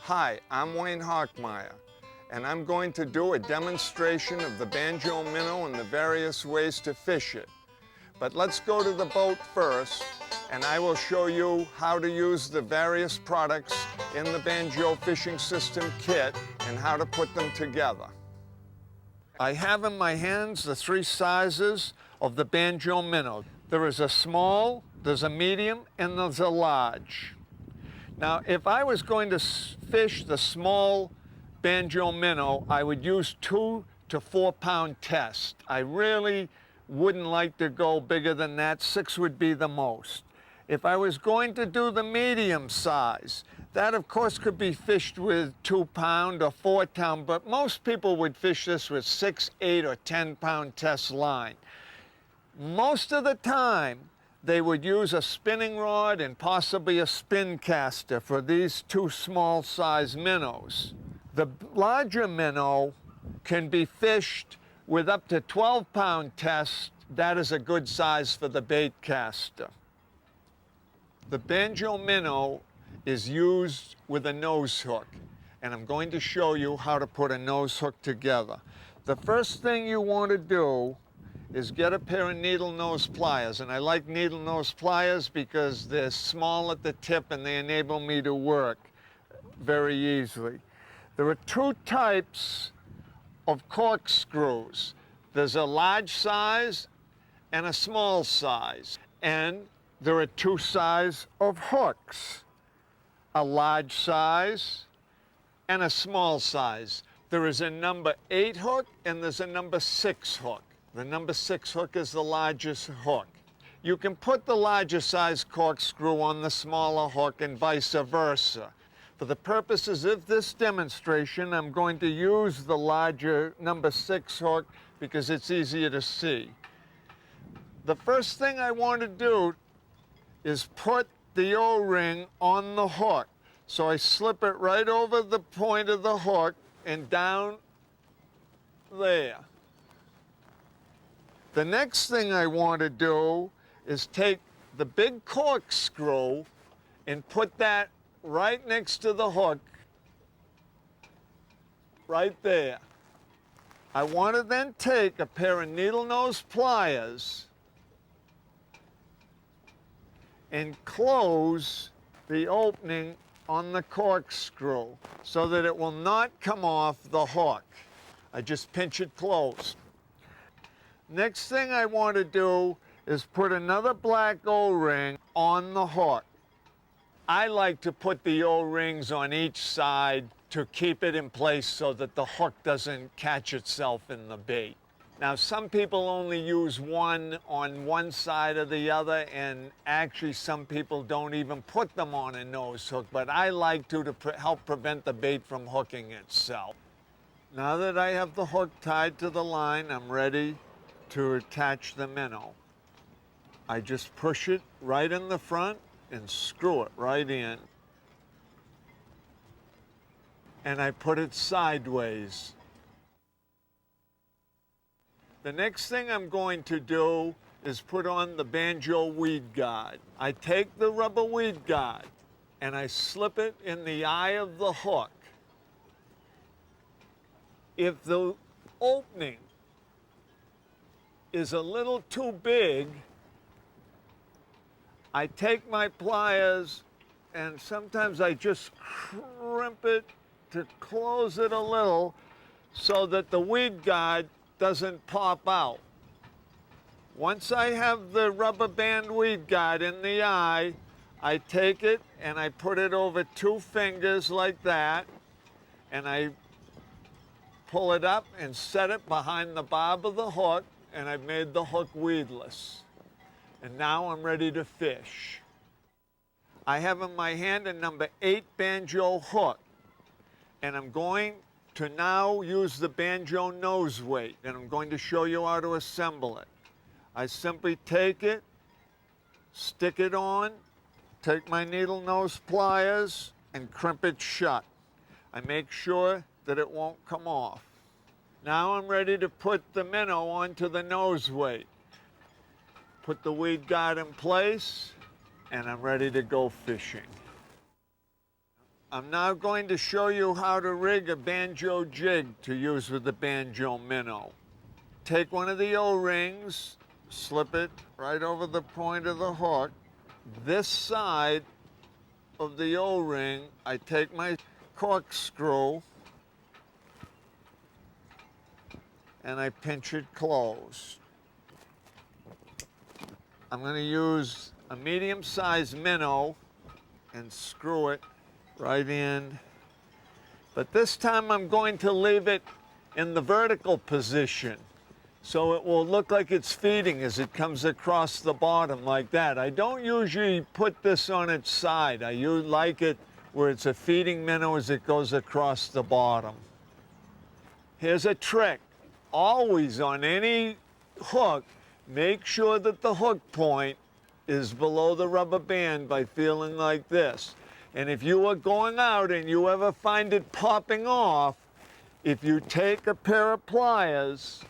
Hi, I'm Wayne Hockmeyer, and I'm going to do a demonstration of the banjo minnow and the various ways to fish it. But let's go to the boat first, and I will show you how to use the various products in the banjo fishing system kit and how to put them together. I have in my hands the three sizes of the banjo minnow. There is a small, there's a medium, and there's a large. Now, if I was going to fish the small banjo minnow, I would use 2 to 4 pound test. I really wouldn't like to go bigger than that. 6 would be the most. If I was going to do the medium size, that of course could be fished with 2 pound or 4 pound, but most people would fish this with 6, 8, or 10 pound test line. Most of the time, they would use a spinning rod and possibly a spin caster for these 2 small size minnows. The larger minnow can be fished with up to 12 pound test. That is a good size for the bait caster. The banjo minnow is used with a nose hook, and I'm going to show you how to put a nose hook together. The first thing you want to do is get a pair of needle nose pliers, and I like needle nose pliers because they're small at the tip and they enable me to work very easily. There are 2 types of corkscrews. There's a large size and a small size, and there are 2 sizes of hooks, a large size and a small size. There is a number 8 hook and there's a number 6 hook. The number 6 hook is the largest hook. You can put the larger size corkscrew on the smaller hook and vice versa. For the purposes of this demonstration, I'm going to use the larger number 6 hook because it's easier to see. The first thing I want to do is put the O-ring on the hook. So I slip it right over the point of the hook and down there. The next thing I want to do is take the big corkscrew and put that right next to the hook, right there. I want to then take a pair of needle nose pliers and close the opening on the corkscrew so that it will not come off the hook. I just pinch it closed. Next thing I want to do is put another black O-ring on the hook. I like to put the O-rings on each side to keep it in place so that the hook doesn't catch itself in the bait. Now, some people only use one on one side or the other, and actually some people don't even put them on a nose hook, but I like to help prevent the bait from hooking itself. Now that I have the hook tied to the line, I'm ready to attach the minnow. I just push it right in the front and screw it right in. And I put it sideways. The next thing I'm going to do is put on the banjo weed guard. I take the rubber weed guard and I slip it in the eye of the hook. If the opening is a little too big, I take my pliers and sometimes I just crimp it to close it a little so that the weed guard doesn't pop out. Once I have the rubber band weed guard in the eye, I take it and I put it over 2 fingers like that, and I pull it up and set it behind the barb of the hook, and I've made the hook weedless. And now I'm ready to fish. I have in my hand a number 8 banjo hook, and I'm going to now use the banjo nose weight, and I'm going to show you how to assemble it. I simply take it, stick it on, take my needle nose pliers, and crimp it shut. I make sure that it won't come off. Now I'm ready to put the minnow onto the nose weight. Put the weed guard in place, and I'm ready to go fishing. I'm now going to show you how to rig a banjo jig to use with the banjo minnow. Take one of the O-rings, slip it right over the point of the hook. This side of the O-ring, I take my corkscrew and I pinch it closed. I'm going to use a medium-sized minnow and screw it right in. But this time I'm going to leave it in the vertical position so it will look like it's feeding as it comes across the bottom like that. I don't usually put this on its side. I like it where it's a feeding minnow as it goes across the bottom. Here's a trick. Always on any hook, make sure that the hook point is below the rubber band by feeling like this. And if you are going out and you ever find it popping off, if you take a pair of pliers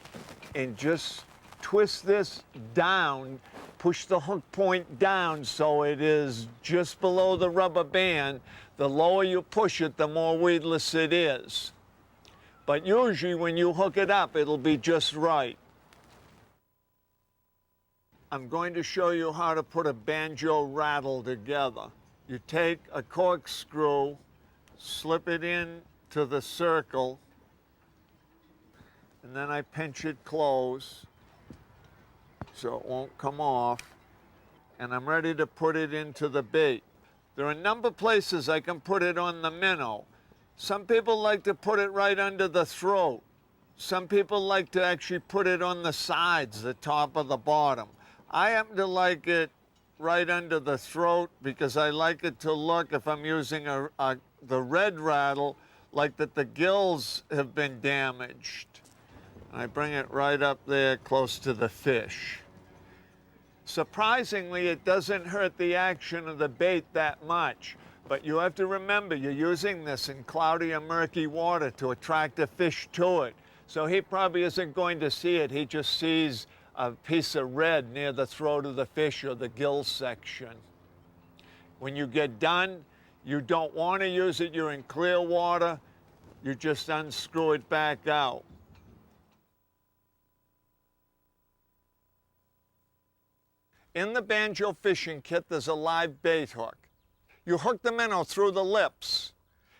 and just twist this down, push the hook point down so it is just below the rubber band, the lower you push it, the more weedless it is. But usually when you hook it up, it'll be just right. I'm going to show you how to put a banjo rattle together. You take a corkscrew, slip it in to the circle, and then I pinch it close so it won't come off, and I'm ready to put it into the bait. There are a number of places I can put it on the minnow. Some people like to put it right under the throat. Some people like to actually put it on the sides, the top or the bottom. I happen to like it right under the throat because I like it to look, if I'm using the red rattle, like that the gills have been damaged. I bring it right up there close to the fish. Surprisingly, it doesn't hurt the action of the bait that much. But you have to remember, you're using this in cloudy or murky water to attract a fish to it. So he probably isn't going to see it. He just sees a piece of red near the throat of the fish or the gill section. When you get done, you don't want to use it. You're in clear water. You just unscrew it back out. In the banjo fishing kit, there's a live bait hook. You hook the minnow through the lips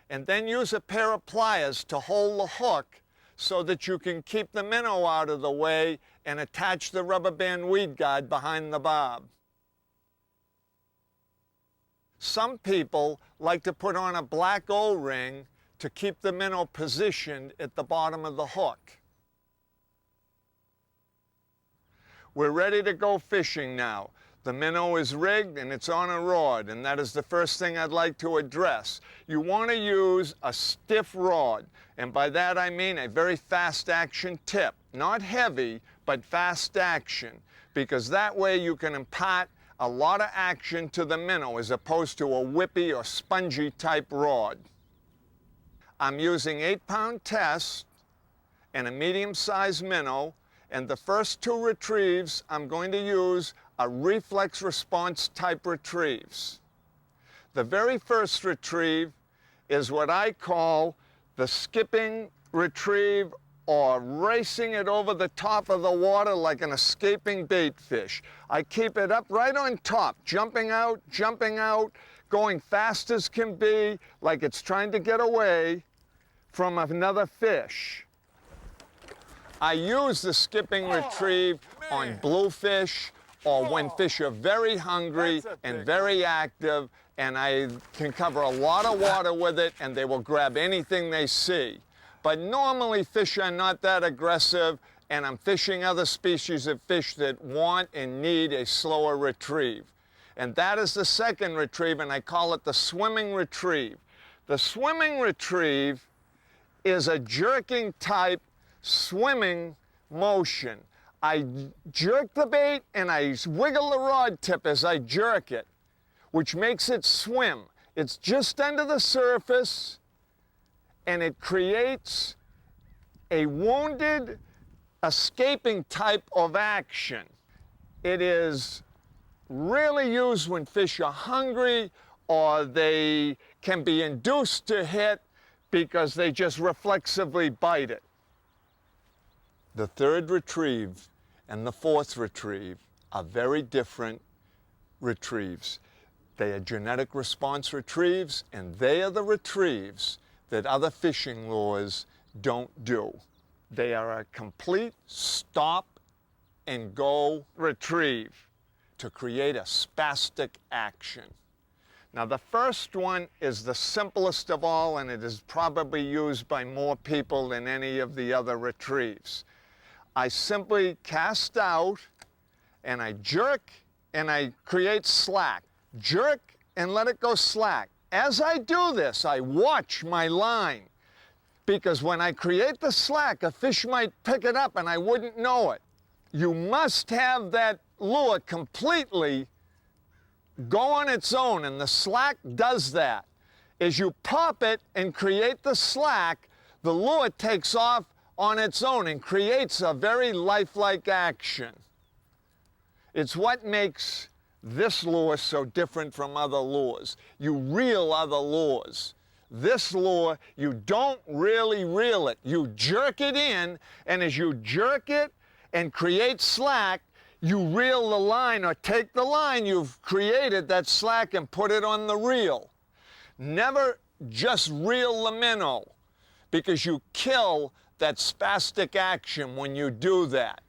and then use a pair of pliers to hold the hook so that you can keep the minnow out of the way and attach the rubber band weed guide behind the barb. Some people like to put on a black O-ring to keep the minnow positioned at the bottom of the hook. We're ready to go fishing now. The minnow is rigged and it's on a rod, and that is the first thing I'd like to address. You want to use a stiff rod, and by that I mean a very fast action tip. Not heavy, but fast action, because that way you can impart a lot of action to the minnow as opposed to a whippy or spongy type rod. I'm using 8-pound test and a medium-sized minnow, and the first 2 retrieves I'm going to use are reflex response type retrieves. The very first retrieve is what I call the skipping retrieve, or racing it over the top of the water like an escaping bait fish. I keep it up right on top, jumping out, going fast as can be, like it's trying to get away from another fish. I use the skipping retrieve on bluefish or when fish are very hungry and very active, and I can cover a lot of water with it and they will grab anything they see. But normally fish are not that aggressive, and I'm fishing other species of fish that want and need a slower retrieve. And that is the second retrieve, and I call it the swimming retrieve. The swimming retrieve is a jerking type swimming motion. I jerk the bait and I wiggle the rod tip as I jerk it, which makes it swim. It's just under the surface, and it creates a wounded, escaping type of action. It is really used when fish are hungry or they can be induced to hit because they just reflexively bite it. The third retrieve and the fourth retrieve are very different retrieves. They are genetic response retrieves, and they are the retrieves that other fishing lures don't do. They are a complete stop and go retrieve to create a spastic action. Now, the first one is the simplest of all, and it is probably used by more people than any of the other retrieves. I simply cast out, and I jerk, and I create slack. Jerk and let it go slack. As I do this, I watch my line, because when I create the slack, a fish might pick it up and I wouldn't know it. You must have that lure completely go on its own, and the slack does that. As you pop it and create the slack, the lure takes off on its own and creates a very lifelike action. It's what makes this lure so different from other lures. You reel other lures. This lure, you don't really reel it. You jerk it in, and as you jerk it and create slack, you reel the line, or take the line you've created, that slack, and put it on the reel. Never just reel the minnow, because you kill that spastic action when you do that.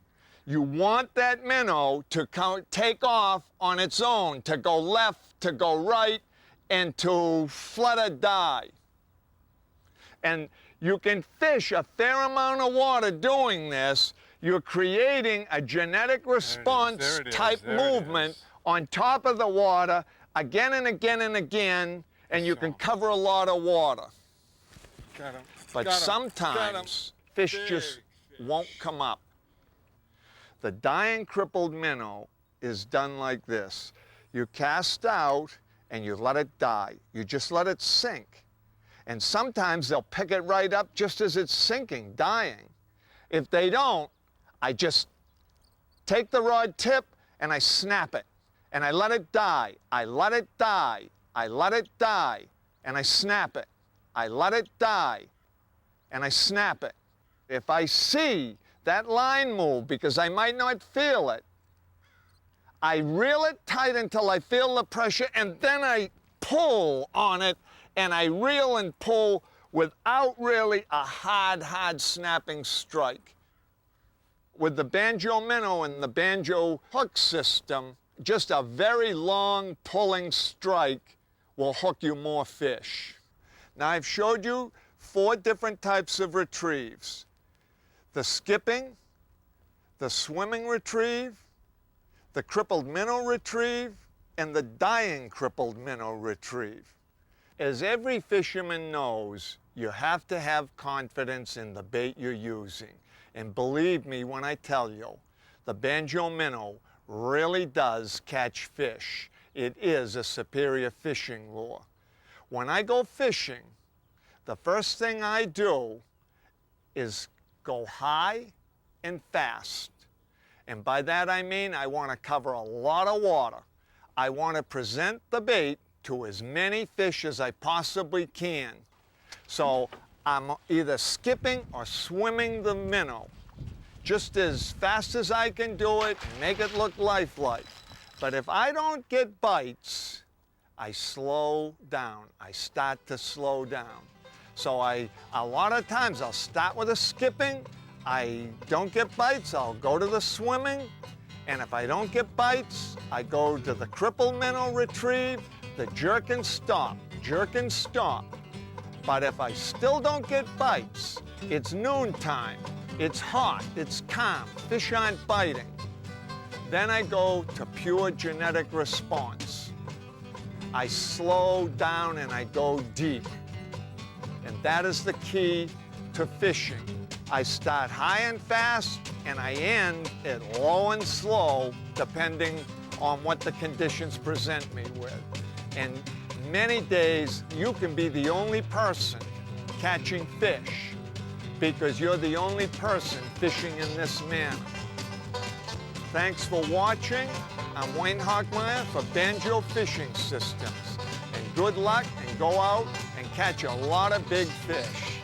You want that minnow to take off on its own, to go left, to go right, and to flutter die. And you can fish a fair amount of water doing this. You're creating a genetic response type movement on top of the water again and again and again, and you can cover a lot of water. But sometimes fish just won't come up. The dying crippled minnow is done like this. You cast out and you let it die. You just let it sink. And sometimes they'll pick it right up just as it's sinking, dying. If they don't, I just take the rod tip and I snap it. And I let it die. I let it die. I let it die. And I snap it. I let it die. And I snap it. If I see that line move, because I might not feel it, I reel it tight until I feel the pressure, and then I pull on it, and I reel and pull without really a hard snapping strike. With the banjo minnow and the banjo hook system, just a very long pulling strike will hook you more fish. Now, I've showed you 4 different types of retrieves: the skipping, the swimming retrieve, the crippled minnow retrieve, and the dying crippled minnow retrieve. As every fisherman knows, you have to have confidence in the bait you're using. And believe me when I tell you, the banjo minnow really does catch fish. It is a superior fishing lure. When I go fishing, the first thing I do is go high and fast. And by that I mean I want to cover a lot of water. I want to present the bait to as many fish as I possibly can. So I'm either skipping or swimming the minnow just as fast as I can do it and make it look lifelike. But if I don't get bites, I slow down. I start to slow down. So a lot of times I'll start with a skipping. I don't get bites, I'll go to the swimming. And if I don't get bites, I go to the crippled minnow retrieve, the jerk and stop, jerk and stop. But if I still don't get bites, it's noontime, it's hot, it's calm, fish aren't biting. Then I go to pure genetic response. I slow down and I go deep. And that is the key to fishing. I start high and fast, and I end at low and slow, depending on what the conditions present me with. And many days, you can be the only person catching fish because you're the only person fishing in this manner. Thanks for watching. I'm Wayne Hockmeyer for Banjo Fishing Systems. And Good luck and go out and catch a lot of big fish.